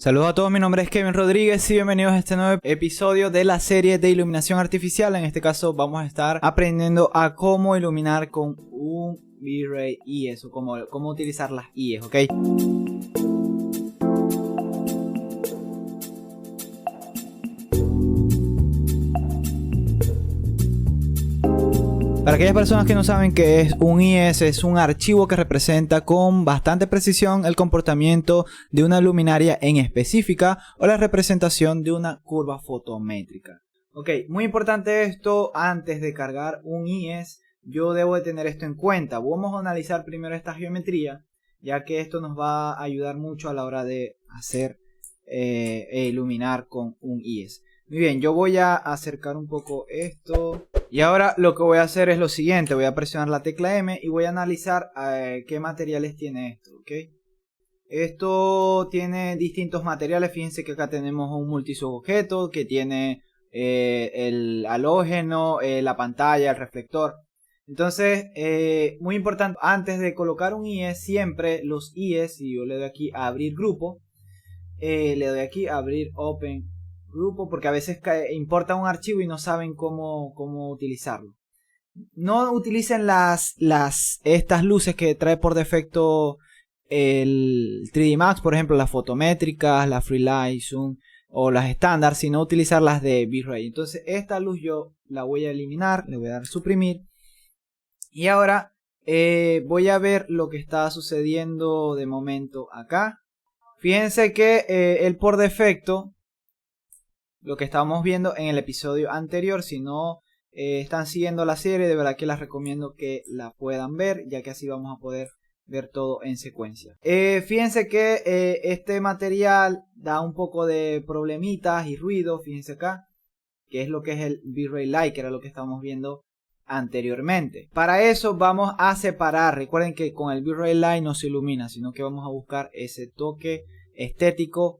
Saludos a todos, mi nombre es Kevin Rodríguez y bienvenidos a este nuevo episodio de la serie de iluminación artificial. En este caso vamos a estar aprendiendo a cómo iluminar con un V-Ray IES o cómo utilizar las IES, ¿ok? Para aquellas personas que no saben qué es un IES, es un archivo que representa con bastante precisión el comportamiento de una luminaria en específica o la representación de una curva fotométrica. Ok, muy importante esto, antes de cargar un IES, yo debo de tener esto en cuenta. Vamos a analizar primero esta geometría, ya que esto nos va a ayudar mucho a la hora de hacer iluminar con un IES. Muy bien, yo voy a acercar un poco esto. Y ahora lo que voy a hacer es lo siguiente. Voy a presionar la tecla M y voy a analizar qué materiales tiene esto, ¿ok? Esto tiene distintos materiales. Fíjense que acá tenemos un multisubojeto que tiene el halógeno, la pantalla, el reflector. Entonces, muy importante, antes de colocar un IES, siempre los IES, si yo le doy aquí a abrir grupo, le doy aquí a abrir Open Grupo, porque a veces importan un archivo y no saben cómo utilizarlo. No utilicen estas luces que trae por defecto el 3D Max, por ejemplo, las fotométricas, la Freelight, Zoom o las estándar, sino utilizar las de V-Ray. Entonces esta luz yo la voy a eliminar, le voy a dar suprimir. Y ahora voy a ver lo que está sucediendo de momento acá. Fíjense que él por defecto, lo que estábamos viendo en el episodio anterior, si no están siguiendo la serie, de verdad que les recomiendo que la puedan ver, ya que así vamos a poder ver todo en secuencia. Fíjense que este material da un poco de problemitas y ruido, fíjense acá, que es lo que es el V-Ray Light, que era lo que estábamos viendo anteriormente. Para eso vamos a separar. Recuerden que con el V-Ray Light no se ilumina, sino que vamos a buscar ese toque estético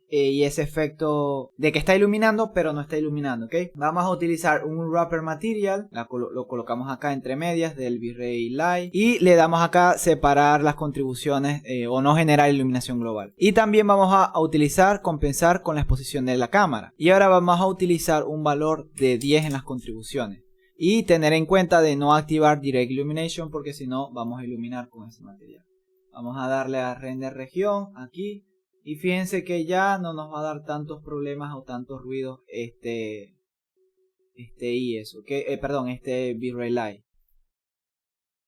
y ese efecto de que está iluminando pero no está iluminando, ¿ok? Vamos a utilizar un wrapper material, lo colocamos acá entre medias del V-Ray Light y le damos acá separar las contribuciones o no generar iluminación global. Y también vamos a utilizar compensar con la exposición de la cámara. Y ahora vamos a utilizar un valor de 10 en las contribuciones. Y tener en cuenta de no activar Direct Illumination, porque si no vamos a iluminar con ese material. Vamos a darle a render región aquí. Y fíjense que ya no nos va a dar tantos problemas o tantos ruidos este IES, ¿ok? Perdón, este V-Ray Light.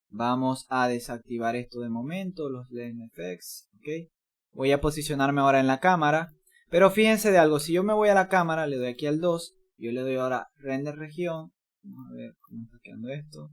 Vamos a desactivar esto de momento, los Blend Effects, ¿ok? Voy a posicionarme ahora en la cámara. Pero fíjense de algo, si yo me voy a la cámara, le doy aquí al 2. Yo le doy ahora render región. Vamos a ver cómo está quedando esto.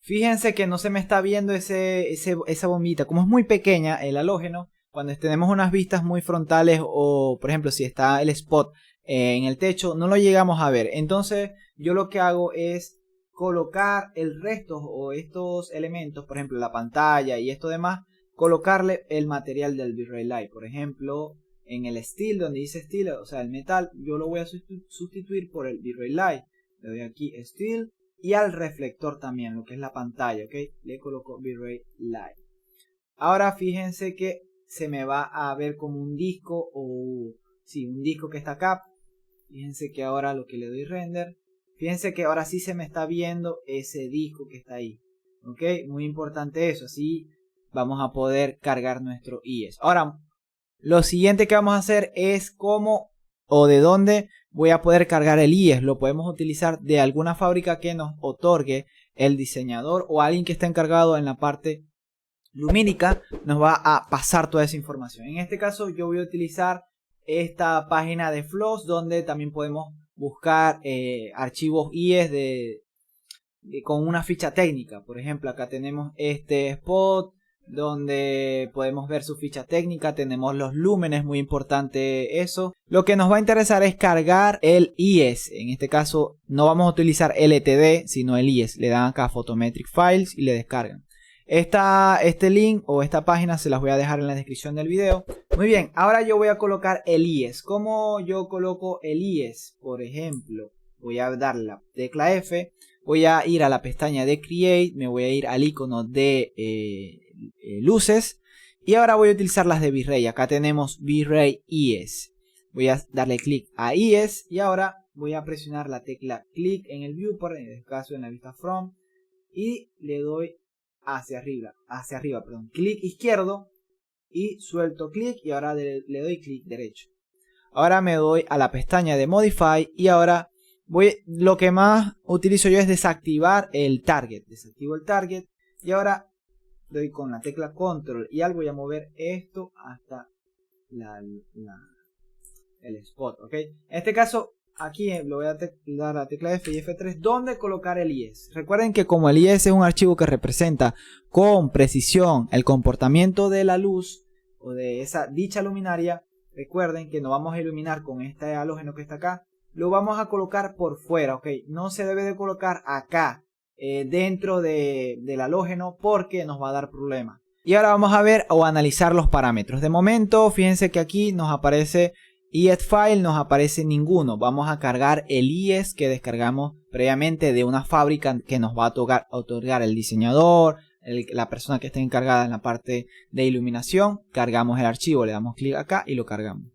Fíjense que no se me está viendo esa bombita. Como es muy pequeña el halógeno, cuando tenemos unas vistas muy frontales o por ejemplo si está el spot en el techo, no lo llegamos a ver. Entonces yo lo que hago es colocar el resto o estos elementos, por ejemplo la pantalla y esto demás, colocarle el material del V-Ray Light. Por ejemplo en el steel, donde dice steel, o sea el metal, yo lo voy a sustituir por el V-Ray Light. Le doy aquí steel y al reflector también, lo que es la pantalla, ¿ok? Le coloco V-Ray Light. Ahora fíjense que se me va a ver como un disco o sí, un disco que está acá. Fíjense que ahora lo que le doy render, fíjense que ahora sí se me está viendo ese disco que está ahí, ok, muy importante eso, así vamos a poder cargar nuestro IES. Ahora lo siguiente que vamos a hacer es cómo o de dónde voy a poder cargar el IES. Lo podemos utilizar de alguna fábrica que nos otorgue el diseñador o alguien que esté encargado en la parte lumínica, nos va a pasar toda esa información. En este caso yo voy a utilizar esta página de Floss, donde también podemos buscar archivos IES con una ficha técnica. Por ejemplo, acá tenemos este spot donde podemos ver su ficha técnica, tenemos los lúmenes, muy importante eso. Lo que nos va a interesar es cargar el IES. En este caso no vamos a utilizar LTD, sino el IES. Le dan acá Photometric Files y le descargan. Este link o esta página se las voy a dejar en la descripción del video. Muy bien, ahora yo voy a colocar el IES. ¿Cómo yo coloco el IES? Por ejemplo, voy a dar la tecla F, voy a ir a la pestaña de Create, me voy a ir al icono de luces Y ahora voy a utilizar las de V-Ray. Acá tenemos V-Ray ES. Voy a darle clic a ES y ahora voy a presionar la tecla clic en el viewport, en este caso en la vista from, y le doy hacia arriba, clic izquierdo y suelto clic y ahora le doy clic derecho. Ahora me doy a la pestaña de Modify y ahora lo que más utilizo yo es desactivar el target. Desactivo el target y ahora doy con la tecla control y algo, voy a mover esto hasta el spot, ¿ok? En este caso aquí le voy a dar la tecla F y F3 donde colocar el IS. Recuerden que como el IS es un archivo que representa con precisión el comportamiento de la luz o de dicha luminaria, recuerden que nos vamos a iluminar con este halógeno que está acá, lo vamos a colocar por fuera, ¿ok? No se debe de colocar acá dentro del halógeno porque nos va a dar problemas. Y ahora vamos a ver o analizar los parámetros. De momento, fíjense que aquí nos aparece IES File, nos aparece ninguno. Vamos a cargar el IES que descargamos previamente de una fábrica que nos va a otorgar el diseñador, la persona que esté encargada en la parte de iluminación. Cargamos el archivo, le damos clic acá y lo cargamos.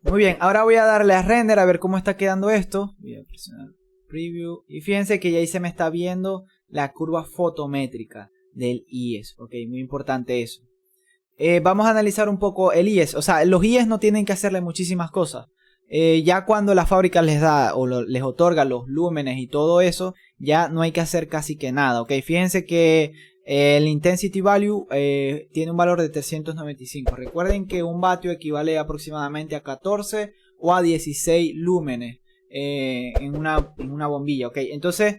Muy bien, ahora voy a darle a render a ver cómo está quedando esto. Voy a presionar preview y fíjense que ya ahí se me está viendo la curva fotométrica del IES. Ok, muy importante eso. Vamos a analizar un poco el IES. O sea, los IES no tienen que hacerle muchísimas cosas. Ya cuando la fábrica les da o les otorga los lúmenes y todo eso, ya no hay que hacer casi que nada. Ok, fíjense que el Intensity Value tiene un valor de 395. Recuerden que un vatio equivale aproximadamente a 14 o a 16 lúmenes en una bombilla. Ok, entonces,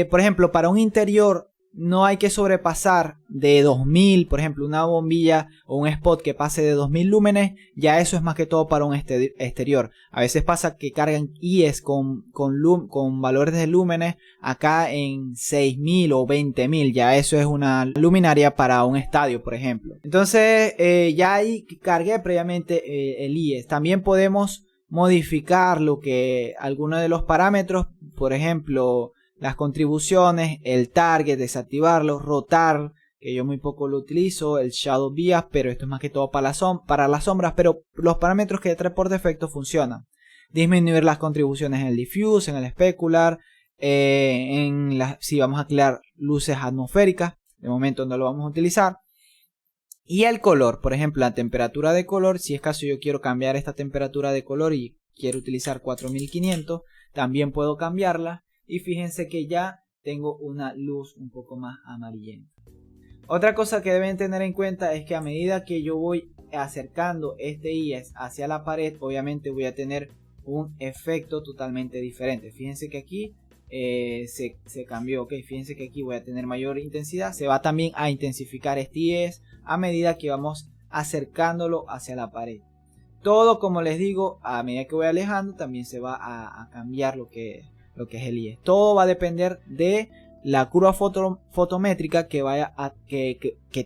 por ejemplo, para un interior no hay que sobrepasar de 2000, por ejemplo, una bombilla o un spot que pase de 2000 lúmenes, ya eso es más que todo para un exterior. A veces pasa que cargan IES con valores de lúmenes acá en 6000 o 20000, ya eso es una luminaria para un estadio, por ejemplo. Entonces, ya ahí cargué previamente el IES. También podemos modificar algunos de los parámetros, por ejemplo, las contribuciones, el target, desactivarlo, rotar, que yo muy poco lo utilizo, el shadow bias, pero esto es más que todo para las sombras, pero los parámetros que trae por defecto funcionan. Disminuir las contribuciones en el diffuse, en el specular, si vamos a crear luces atmosféricas, de momento no lo vamos a utilizar. Y el color, por ejemplo, la temperatura de color, si es caso yo quiero cambiar esta temperatura de color y quiero utilizar 4500, también puedo cambiarla. Y fíjense que ya tengo una luz un poco más amarillenta. Otra cosa que deben tener en cuenta es que a medida que yo voy acercando este IES hacia la pared, obviamente voy a tener un efecto totalmente diferente. Fíjense que aquí se cambió, ok. Fíjense que aquí voy a tener mayor intensidad. Se va también a intensificar este IES a medida que vamos acercándolo hacia la pared. Todo, como les digo, a medida que voy alejando también se va a cambiar lo que es el IES. Todo va a depender de la curva fotométrica que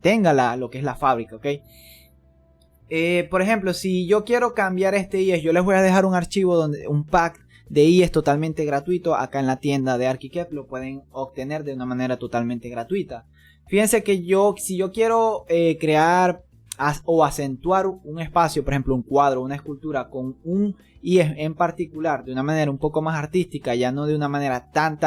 tenga lo que es la fábrica, ¿ok? Por ejemplo, si yo quiero cambiar este IES, yo les voy a dejar un archivo un pack de IES totalmente gratuito acá en la tienda de Archicad. Lo pueden obtener de una manera totalmente gratuita. Fíjense que si yo quiero crear o acentuar un espacio, por ejemplo un cuadro, una escultura con un IES en particular de una manera un poco más artística, ya no de una manera tan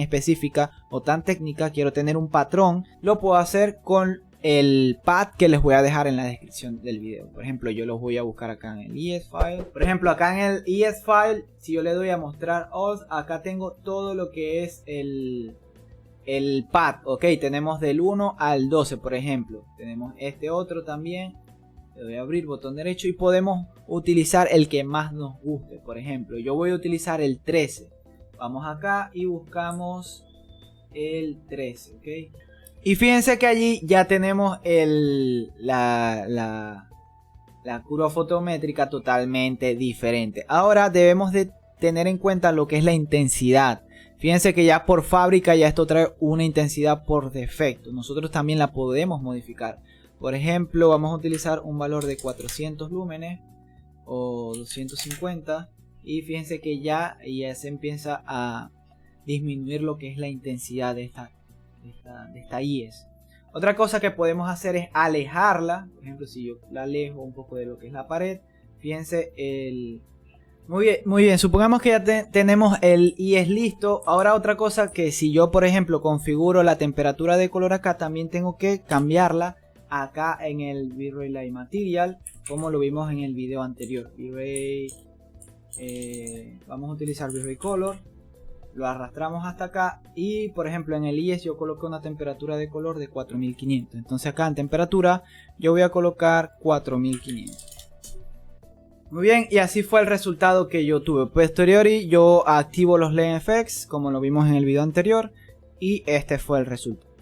específica o tan técnica, quiero tener un patrón, lo puedo hacer con el pad que les voy a dejar en la descripción del video. Por ejemplo, yo los voy a buscar acá en el IES File. Por ejemplo, acá en el IES File, si yo le doy a mostrar all, acá tengo todo lo que es el pad, ok, tenemos del 1 al 12, por ejemplo. Tenemos este otro también. Le doy a abrir, botón derecho, y podemos utilizar el que más nos guste. Por ejemplo, yo voy a utilizar el 13. Vamos acá y buscamos el 13, ok. Y fíjense que allí ya tenemos la curva fotométrica totalmente diferente. Ahora debemos de tener en cuenta lo que es la intensidad. Fíjense que ya por fábrica ya esto trae una intensidad por defecto. Nosotros también la podemos modificar. Por ejemplo, vamos a utilizar un valor de 400 lúmenes o 250. Y fíjense que ya se empieza a disminuir lo que es la intensidad de esta IES. Otra cosa que podemos hacer es alejarla. Por ejemplo, si yo la alejo un poco de lo que es la pared, fíjense muy bien, supongamos que ya tenemos el IES listo. Ahora otra cosa, que si yo por ejemplo configuro la temperatura de color acá, también tengo que cambiarla acá en el V-Ray Light Material, como lo vimos en el video anterior. V-Ray, vamos a utilizar V-Ray Color, lo arrastramos hasta acá y por ejemplo en el IES yo coloqué una temperatura de color de 4500. Entonces acá en temperatura yo voy a colocar 4500. Muy bien, y así fue el resultado que yo tuve. Posteriori yo activo los Lens Effects como lo vimos en el video anterior y este fue el resultado.